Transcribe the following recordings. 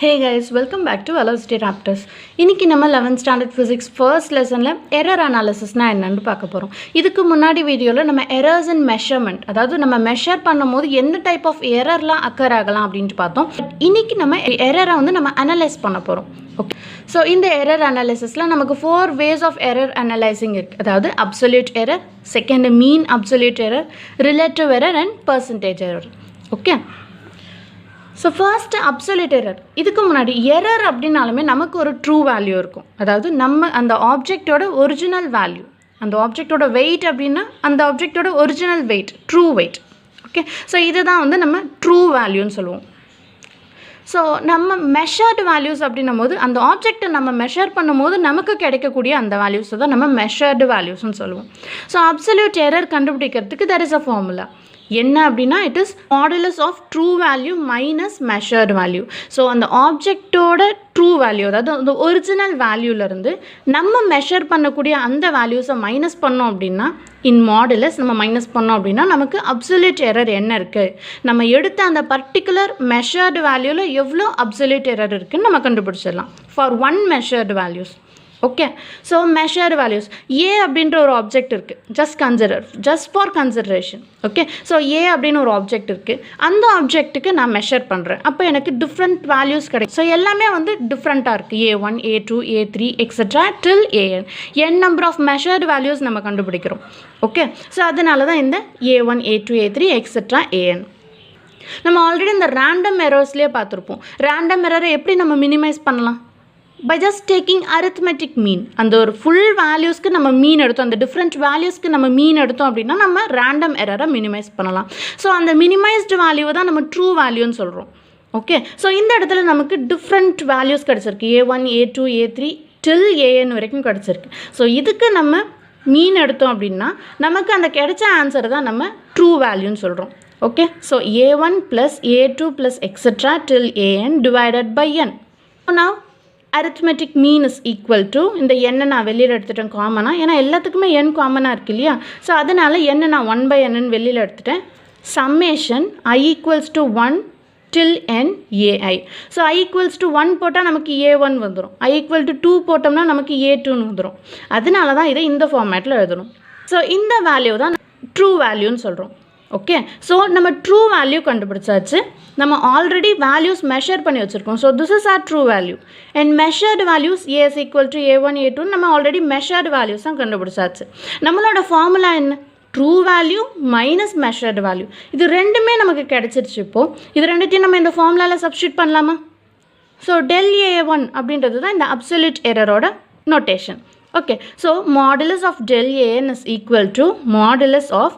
Hey guys, welcome back to Velocity Raptors. இன்னைக்கு நம்ம 11th standard physics first lessonல error analysis னா என்னன்னு பார்க்க போறோம். இதுக்கு முன்னாடி வீடியோல நம்ம errors in measurement, அதாவது நம்ம மெஷர் பண்ணும்போது எந்த டைப் ஆஃப் எரர்லாம் அக்கர் ஆகலாம் அப்படினு பார்த்தோம். இன்னைக்கு நம்ம எரரை வந்து நம்ம அனலைஸ் பண்ண போறோம். ஓகே. So இந்த error analysisல நமக்கு 4 ways of error analyzing இருக்கு. அதாவது absolute error, second mean absolute error, relative error and percentage error. Okay. So first absolute error. இதுக்கு முன்னாடி error அப்படினாலுமே நமக்கு ஒரு true value இருக்கும். அதாவது நம்ம அந்த ஆப்ஜெக்ட்டோட ஒரிஜினல் வேல்யூ, அந்த ஆப்ஜெக்ட்டோட weight அப்படினா அந்த ஆப்ஜெக்ட்டோட original weight, true weight. Okay. So இதுதான் வந்து நம்ம ட்ரூ வேல்யூன்னு சொல்லுவோம். ஸோ நம்ம மெஷர்டு வேல்யூஸ் அப்படின்னும் போது அந்த ஆப்ஜெக்டை நம்ம மெஷர் பண்ணும்போது நமக்கு கிடைக்கக்கூடிய அந்த வேல்யூஸை தான் நம்ம மெஷர்டு வேல்யூஸ்ன்னு சொல்லுவோம். ஸோ அப்சல்யூட் எரர் கண்டுபிடிக்கிறதுக்கு there is a formula. என்ன அப்படின்னா it is modulus of true value minus measured value. So அந்த ஆப்ஜெக்டோட ட்ரூ வேல்யூ, அதாவது அந்த ஒரிஜினல் வேல்யூலேருந்து நம்ம மெஷர் பண்ணக்கூடிய அந்த வேல்யூஸை மைனஸ் பண்ணோம் அப்படின்னா இன் மாடுலஸ் நம்ம மைனஸ் பண்ணோம் அப்படின்னா நமக்கு அப்சல்யூட் எரர் என்ன இருக்குது, நம்ம எடுத்த அந்த பர்டிகுலர் மெஷர்டு வேல்யூவில் எவ்வளோ அப்சல்யூட் எரர் இருக்குதுன்னு நம்ம கண்டுபிடிச்சிடலாம் for one measured values. Okay. So measured values A அப்படின்ற ஒரு ஆப்ஜெக்ட் இருக்குது, just for consideration. Okay. So A அப்படின்னு ஒரு ஆப்ஜெக்ட் இருக்குது, அந்த ஆப்ஜெக்ட்டுக்கு நான் மெஷர் பண்ணுறேன், அப்போ எனக்கு டிஃப்ரெண்ட் வேல்யூஸ் கிடைக்கும். ஸோ எல்லாமே வந்து டிஃப்ரெண்ட்டாக இருக்குது, A1, A2, A3 etcetera till AN. N number of measured values நம்ம கண்டுபிடிக்கிறோம். ஓகே. ஸோ அதனால தான் இந்த A1, A2, A3 etcetera AN. நம்ம ஆல்ரெடி இந்த ரேண்டம் எரர்ஸ்லேயே பார்த்துருப்போம். ரேண்டம் எரரை எப்படி நம்ம மினிமைஸ் பண்ணலாம்? by just taking arithmetic mean. அந்த ஒரு ஃபுல் வேல்யூஸ்க்கு நம்ம மீன் எடுத்தோம், அந்த டிஃப்ரெண்ட் வேல்யூஸ்க்கு நம்ம மீன் எடுத்தோம் அப்படின்னா நம்ம ரேண்டம் எரரை மினிமைஸ் பண்ணலாம். ஸோ அந்த மினிமைஸ்டு வேல்யூவை தான் நம்ம ட்ரூ வேல்யூன்னு சொல்கிறோம். ஓகே. ஸோ இந்த இடத்துல நமக்கு டிஃப்ரெண்ட் வேல்யூஸ் கிடச்சிருக்கு, A1, A2, A3 till AN வரைக்கும் கிடச்சிருக்கு. ஸோ இதுக்கு நம்ம மீன் எடுத்தோம் அப்படின்னா நமக்கு அந்த கிடைச்ச ஆன்சர் தான் நம்ம ட்ரூ வேல்யூன்னு சொல்கிறோம். Okay. So A1 + A2 + etcetera till AN divided by N. now arithmetic mean is equal to, இந்த n நான் வெளியில் எடுத்துட்டேன் காமனாக, ஏன்னா எல்லாத்துக்குமே n காமனாக இருக்கு இல்லையா. ஸோ அதனால் n நான் 1/n வெளியில் எடுத்துட்டேன். summation I = 1 till n AI. So I = 1 போட்டால் நமக்கு A1 வந்துடும், I = 2 போட்டோம்னா நமக்கு A2ன்னு வந்துடும். அதனால தான் இதை இந்த ஃபார்மேட்டில் எழுதணும். ஸோ இந்த வேல்யூ தான் ட்ரூ வேல்யூன்னு சொல்கிறோம். ஓகே. ஸோ நம்ம ட்ரூ வேல்யூ கண்டுபிடிச்சாச்சு, நம்ம ஆல்ரெடி வேல்யூஸ் மெஷர் பண்ணி வச்சுருக்கோம். So this is are true value and measured values A is equal to A1, A2 நம்ம ஆல்ரெடி மெஷர்டு வேல்யூஸ் தான் கண்டுபிடிச்சாச்சு. நம்மளோட ஃபார்முலா என்ன? True value minus measured value. இது ரெண்டுமே நமக்கு கிடச்சிருச்சு. இப்போது இது ரெண்டுத்தையும் நம்ம இந்த ஃபார்முலாவில் சப்ஸ்டியூட் பண்ணலாமா? ஸோ del A1 அப்படின்றது தான் இந்த அப்சல்யூட் எரரோட நோட்டேஷன். Okay. So modulus of del AN is equal to modulus of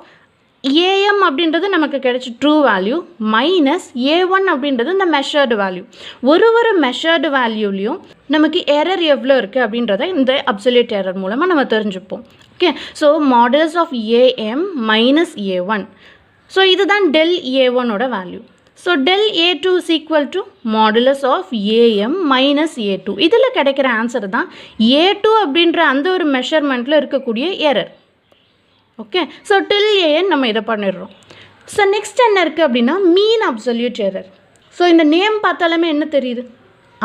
AM அப்படின்றது நமக்கு கிடைச்ச ட்ரூ வேல்யூ மைனஸ் A1 அப்படின்றது இந்த மெஷர்டு வேல்யூ. ஒரு மெஷர்டு வேல்யூலையும் நமக்கு எரர் எவ்வளோ இருக்குது அப்படின்றத இந்த அப்சல்யூட் எரர் மூலமாக நம்ம தெரிஞ்சுப்போம். Okay. So modulus of AM minus A1. So இதுதான் del A1ஓட value. So del A2 is equal to modulus of AM minus A2. இதில் கிடைக்கிற ஆன்சர் தான் A2 அப்படின்ற அந்த ஒரு மெஷர்மெண்ட்டில் இருக்கக்கூடிய error. Okay. So till AN நம்ம இதை பண்ணிடுறோம். ஸோ நெக்ஸ்ட் என்ன இருக்குது அப்படின்னா மீன் அப்சல்யூட் எரர். ஸோ இந்த நேம் பார்த்தாலுமே என்ன தெரியுது?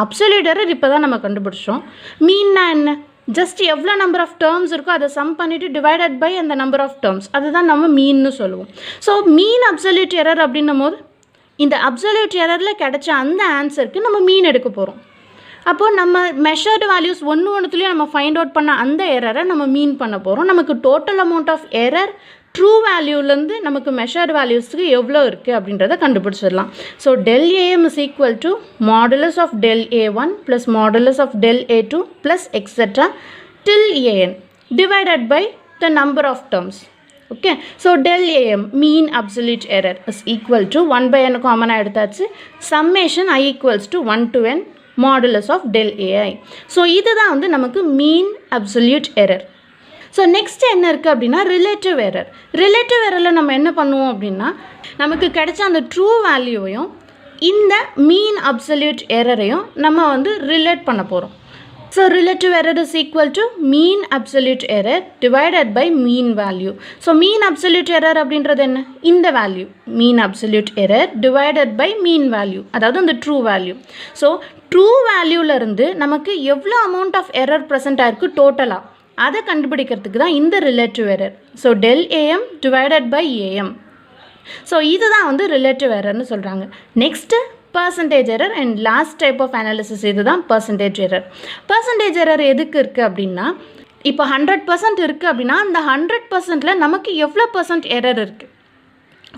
அப்சல்யூட் எரர் இப்போ தான் நம்ம கண்டுபிடிச்சோம். மீன்னா என்ன? ஜஸ்ட் எவ்வளோ நம்பர் ஆஃப் டேர்ம்ஸ் இருக்கோ அதை சம் பண்ணிவிட்டு டிவைடட் பை அந்த நம்பர் ஆஃப் டேர்ம்ஸ், அதுதான் நம்ம மீன்னு சொல்லுவோம். ஸோ மீன் அப்சல்யூட் எரர் அப்படின்னும் போது இந்த அப்சல்யூட் எரரில் கிடைச்ச அந்த ஆன்சருக்கு நம்ம மீன் எடுக்க போகிறோம். அப்போது நம்ம மெஷர்டு வேல்யூஸ் ஒன்றுத்துலேயும் நம்ம ஃபைண்ட் அவுட் பண்ண அந்த எரரை நம்ம மீன் பண்ண போகிறோம். நமக்கு total amount of error true வேல்யூலேருந்து நமக்கு மெஷர்டு வேல்யூஸுக்கு எவ்வளோ இருக்குது அப்படின்றத கண்டுபிடிச்சிடலாம். So del AM is equal to modulus of del A1 + modulus of del A2 + etcetera till AN divided by the number of terms. Okay. So del AM mean absolute error is equal to 1/n காமனாக எடுத்தாச்சு. summation I = 1 to n modulus of del AI. So இதுதான் வந்து நமக்கு mean absolute error. So next என்ன இருக்குது அப்படின்னா relative error. Relative எரரில் நம்ம என்ன பண்ணுவோம் அப்படின்னா நமக்கு கிடைச்ச அந்த ட்ரூ வேல்யூவையும் இந்த மீன் அப்சல்யூட் எரரையும் நம்ம வந்து ரிலேட் பண்ண போகிறோம். So relative error is equal to mean absolute error divided by mean value. So mean absolute error அப்படின்றது என்ன? இந்த value. Mean absolute error divided by mean value. அதாவது இந்த true value. So true valueல இருந்து நமக்கு எவ்வளோ amount of error present ஆயிருக்கு டோட்டலாக அதை கண்டுபிடிக்கிறதுக்கு தான் இந்த relative error. So del AM divided by AM. So இதுதான் வந்து relative errorனு சொல்கிறாங்க. Next percentage error and last type of analysis இதுதான் percentage error. Percentage error எதுக்கு இருக்குது அப்படின்னா இப்போ 100% இருக்குது அப்படின்னா அந்த 100%ல் நமக்கு எவ்வளோ % error இருக்குது?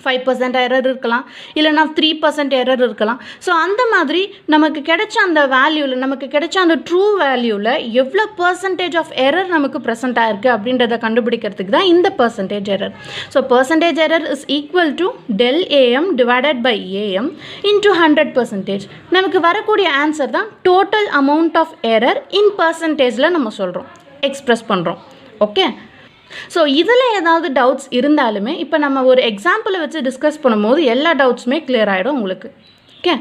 5% எரர் இருக்கலாம், இல்லைனா 3% எரர் இருக்கலாம். ஸோ அந்த மாதிரி நமக்கு கிடைச்ச அந்த வேல்யூவில், நமக்கு கிடைச்ச அந்த ட்ரூ வேல்யூவில் எவ்வளோ பர்சன்டேஜ் ஆஃப் எரர் நமக்கு ப்ரெசென்ட் ஆயிருக்கு அப்படின்றத கண்டுபிடிக்கிறதுக்கு தான் இந்த percentage error. So percentage error is equal to del AM divided by AM into 100%. நமக்கு வரக்கூடிய ஆன்சர் தான் total amount of error in பர்சன்டேஜில் நம்ம சொல்கிறோம், எக்ஸ்ப்ரெஸ் பண்ணுறோம். ஓகே, ஸோ இதில் ஏதாவது டவுட்ஸ் இருந்தாலுமே இப்போ நம்ம ஒரு எக்ஸாம்பிளை வச்சு டிஸ்கஸ் பண்ணும்போது எல்லா டவுட்ஸுமே கிளியர் ஆகிடும் உங்களுக்கு. ஓகே,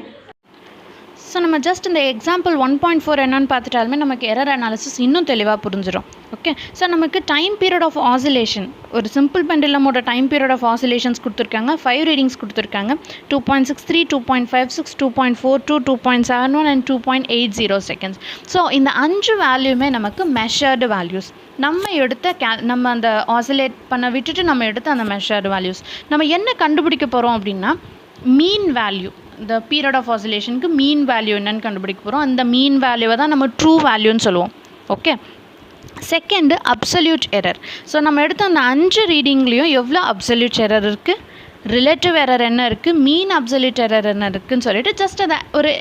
ஸோ நம்ம ஜஸ்ட் இந்த எக்ஸாம்பிள் 1.4 என்னன்னு பார்த்துட்டாலுமே நமக்கு எரர் அனாலிசிஸ் இன்னும் தெளிவாக புரிஞ்சிடும். ஓகே, ஸோ நமக்கு டைம் பீரியட் ஆஃப் ஆசிலேஷன், ஒரு சிம்பிள் பெண்டிலமோட டைம் பீரியட் ஆஃப் ஆசிலேஷன்ஸ் கொடுத்துருக்காங்க, 5 ரீடிங்ஸ் கொடுத்துருக்காங்க, 2.63, 2.56, 2.42, 2.71 அண்ட் 2.80 செகண்ட்ஸ். ஸோ இந்த 5 வேல்யூமே நமக்கு மெஷர்டு வேல்யூஸ். நம்ம எடுத்த நம்ம அந்த ஆசிலேட் பண்ண விட்டுட்டு நம்ம எடுத்த அந்த மெஷர்டு வேல்யூஸ். நம்ம என்ன கண்டுபிடிக்க போகிறோம் அப்படின்னா மீன் வேல்யூ, இந்த பீரியட் ஆஃப் ஆசிலேஷனுக்கு மீன் வேல்யூ என்னன்னு கண்டுபிடிக்க போகிறோம். அந்த மீன் வேல்யூவை தான் நம்ம ட்ரூ வேல்யூன்னு சொல்லுவோம். Okay, second absolute error. So நம்ம எடுத்த அந்த 5 ரீடிங்லேயும் எவ்வளோ அப்சல்யூட் எரர் இருக்குது, ரிலேட்டிவ் எரர் என்ன இருக்குது, மீன் அப்சல்யூட் எரர் என்ன இருக்குதுன்னு சொல்லிட்டு ஜஸ்ட் அதை ஒரு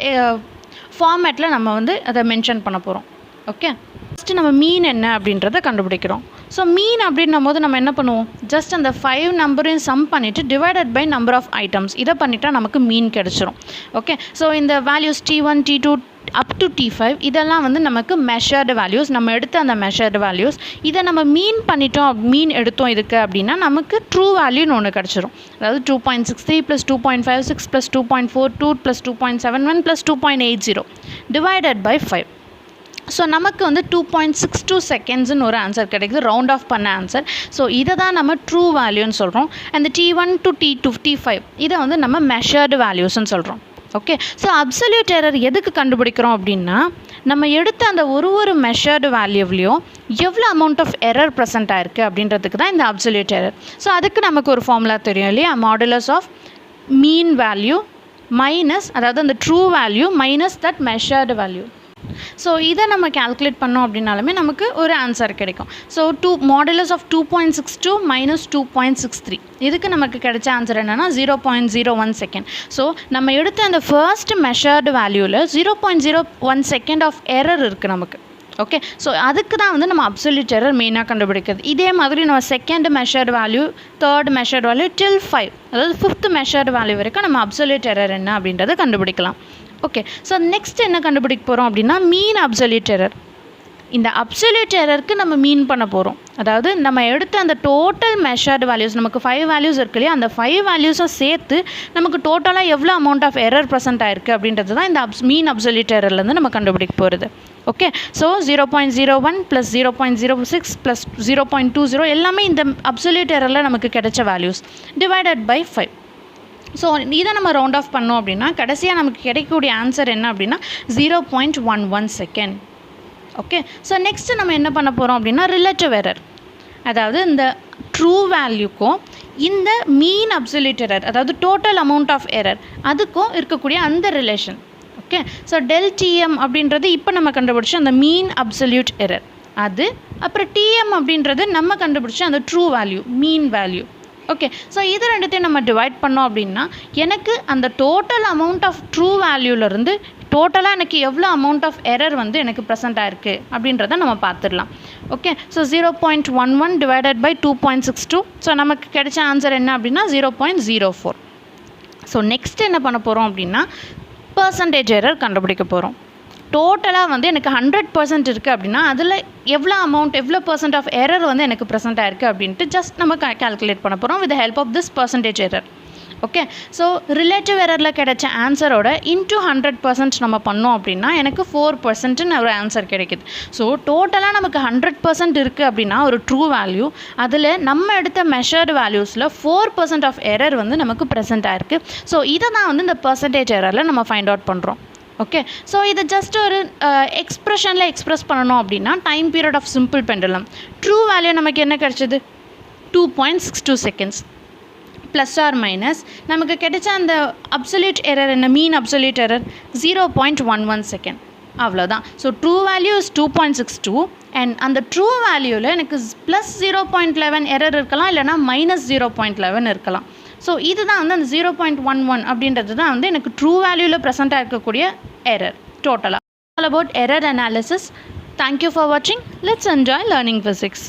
ஃபார்மேட்டில் நம்ம வந்து அதை மென்ஷன் பண்ண போகிறோம். ஓகே, ஃபஸ்ட்டு நம்ம மீன் என்ன அப்படின்றத கண்டுபிடிக்கிறோம். ஸோ மீன் அப்படின்னும் போது நம்ம என்ன பண்ணுவோம், ஜஸ்ட் அந்த 5 நம்பரையும் சம் பண்ணிவிட்டு divided by number of items இதை பண்ணிட்டா நமக்கு மீன் கிடச்சிரும். ஓகே, ஸோ இந்த values T1, T2 up to T5 இதெல்லாம் வந்து நமக்கு மெஷர்டு வேல்யூஸ். நம்ம எடுத்த அந்த மெஷர்டு வேல்யூஸ் இதை நம்ம மீன் பண்ணிட்டோம், மீன் எடுத்தோம் இதுக்கு அப்படின்னா நமக்கு ட்ரூ வேல்யூன்னு ஒன்று கிடச்சிரும். அதாவது 2.63 + 2.56 + 2.42 + 2.71 + 2.80 டிவைடட் பை 5. ஸோ நமக்கு வந்து 2.62 செகண்ட்ஸ்னு ஒரு ஆன்சர் கிடைக்குது, ரவுண்ட் ஆஃப் பண்ண ஆன்சர். ஸோ இதை தான் நம்ம ட்ரூ வேல்யூன்னு சொல்கிறோம். அந்த T1 to T2 T5 இதை வந்து நம்ம மெஷர்டு வேல்யூஸ்ன்னு சொல்கிறோம். ஓகே, ஸோ அப்சல்யூட் எரர் எதுக்கு கண்டுபிடிக்கிறோம் அப்படின்னா நம்ம எடுத்த அந்த ஒரு மெஷர்டு வேல்யூவ்லையும் எவ்வளோ அமௌண்ட் ஆஃப் எரர் ப்ரெசென்ட் ஆயிருக்கு அப்படின்றதுக்கு தான் இந்த அப்சல்யூட் எரர். ஸோ அதுக்கு நமக்கு ஒரு ஃபார்முலா தெரியும் இல்லையா, modulus of mean value minus, அதாவது அந்த true value minus that measured value. So இதை நம்ம கால்குலேட் பண்ணோம் அப்படின்னாலுமே நமக்கு ஒரு ஆன்சர் கிடைக்கும். ஸோ மாடுலஸ் ஆஃப் 2.62 மைனஸ் 2.63 இதுக்கு நமக்கு கிடைச்ச ஆன்சர் என்னென்னா 0.01 செகண்ட். ஸோ நம்ம எடுத்த அந்த ஃபர்ஸ்ட் மெஷர்டு வேல்யூவில் 0.01 செகண்ட் ஆஃப் எரர் இருக்குது நமக்கு. ஓகே, ஸோ அதுக்கு தான் வந்து நம்ம அப்சல்யூட் எரர் மெயினாக கண்டுபிடிக்கிறது. இதே மாதிரி நம்ம second measured value, third measured value till 5, அதாவது 5th மெஷர்டு வேல்யூ வரைக்கும் நம்ம அப்சல்யூட் எரர் என்ன அப்படின்றத கண்டுபிடிக்கலாம். ஓகே, ஸோ நெக்ஸ்ட் என்ன கண்டுபிடிக்க போகிறோம் அப்படின்னா மீன் அப்சல்யூட் எரர். இந்த அப்சல்யூட் எரருக்கு நம்ம மீன் பண்ண போகிறோம். அதாவது நம்ம எடுத்த அந்த டோட்டல் மெஷர்டு வேல்யூஸ், நமக்கு 5 வேல்யூஸ் இருக்கு இல்லையா, அந்த 5 வேல்யூஸும் சேர்த்து நமக்கு டோட்டலாக எவ்வளோ அமௌண்ட் ஆஃப் எரர் ப்ரெசென்ட் ஆயிருக்கு அப்படின்றது தான் இந்த மீன் அப்சல்யூட் எரர்லேருந்து நம்ம கண்டுபிடிக்க போகிறது. ஓகே, ஸோ 0.01 + 0.06 + 0.20 எல்லாமே இந்த அப்சல்யூட் எரரில் நமக்கு கிடைச்ச வேல்யூஸ் டிவைடட் பை 5. ஸோ இதை நம்ம ரவுண்ட் ஆஃப் பண்ணோம் அப்படின்னா கடைசியாக நமக்கு கிடைக்கக்கூடிய ஆன்சர் என்ன அப்படின்னா 0.11 செகண்ட். ஓகே, ஸோ நெக்ஸ்ட்டு நம்ம என்ன பண்ண போகிறோம் அப்படின்னா ரிலேட்டிவ் எரர். அதாவது இந்த ட்ரூ வேல்யூக்கும் இந்த மீன் அப்சல்யூட் எரர், அதாவது டோட்டல் அமௌண்ட் ஆஃப் எரர் அதுக்கும் இருக்கக்கூடிய அந்த relation. Okay, so del TM அப்படின்றது இப்போ நம்ம கண்டுபிடிச்ச அந்த மீன் அப்சல்யூட் எரர் அது, அப்புறம் TM அப்படின்றது நம்ம கண்டுபிடிச்ச அந்த true value, mean value. Okay, so இது ரெண்டுத்தையும் நம்ம டிவைட் பண்ணோம் அப்படின்னா எனக்கு அந்த டோட்டல் அமௌண்ட் ஆஃப் ட்ரூ வேல்யூலேருந்து டோட்டலாக எனக்கு எவ்வளோ அமௌண்ட் ஆஃப் எரர் வந்து எனக்கு ப்ரெசென்ட் ஆயிருக்கு அப்படின்றத நம்ம பார்த்துடலாம். Okay, so 0.11 divided by 2.62. So நமக்கு கிடைச்ச ஆன்சர் என்ன அப்படின்னா 0.04. ஸோ நெக்ஸ்ட் என்ன பண்ண போகிறோம் அப்படின்னா பர்சன்டேஜ் எரர் கண்டுபிடிக்க போகிறோம். டோட்டலாக வந்து எனக்கு 100% இருக்குது அப்படின்னா அதில் எவ்வளோ அமௌண்ட், எவ்வளோ % ஆஃப் எரர் வந்து எனக்கு ப்ரெசென்ட் ஆயிருக்கு அப்படின்ட்டு ஜஸ்ட் நம்ம கால்குலேட் பண்ண போகிறோம் with help of this percentage error. Okay. So relative எரரில் கிடைச்ச ஆன்சரோட இன்ட்டு 100% நம்ம பண்ணோம் அப்படின்னா எனக்கு 4%ன்னு ஒரு ஆன்சர் கிடைக்குது. ஸோ டோட்டலாக நமக்கு 100% இருக்குது அப்படின்னா ஒரு ட்ரூ வேல்யூ, அதில் நம்ம எடுத்த மெஷர்டு வேல்யூஸில் 4% ஆஃப் எரர் வந்து நமக்கு ப்ரெசென்ட் ஆயிருக்கு. ஸோ இதை தான் வந்து இந்த பர்சன்டேஜ் எரரில் நம்ம ஃபைண்ட் அவுட் பண்ணுறோம். ஓகே. ஸோ இதை ஜஸ்ட் ஒரு எக்ஸ்ப்ரெஷனில் எக்ஸ்ப்ரெஸ் பண்ணணும் அப்படின்னா time period of simple pendulum true value நமக்கு என்ன கிடைச்சது 2.62 செகண்ட்ஸ் ப்ளஸ் ஆர் மைனஸ் நமக்கு கிடைச்ச அந்த அப்சல்யூட் எரர் என்ன மீன் அப்சல்யூட் எரர் 0.11 செகண்ட், அவ்வளோதான். So true value is 2.62 and அந்த ட்ரூ வேல்யூவில் எனக்கு ப்ளஸ் 0.11 எரர் இருக்கலாம், இல்லைனா மைனஸ் 0.11 இருக்கலாம். ஸோ இதுதான் வந்து அந்த 0.11 அப்படின்றது தான் வந்து எனக்கு ட்ரூ வேல்யூவில் ப்ரெசென்ட்டாக இருக்கக்கூடிய எரர் டோட்டலாக. All about error analysis. Thank you for வாட்சிங். Let's enjoy learning physics.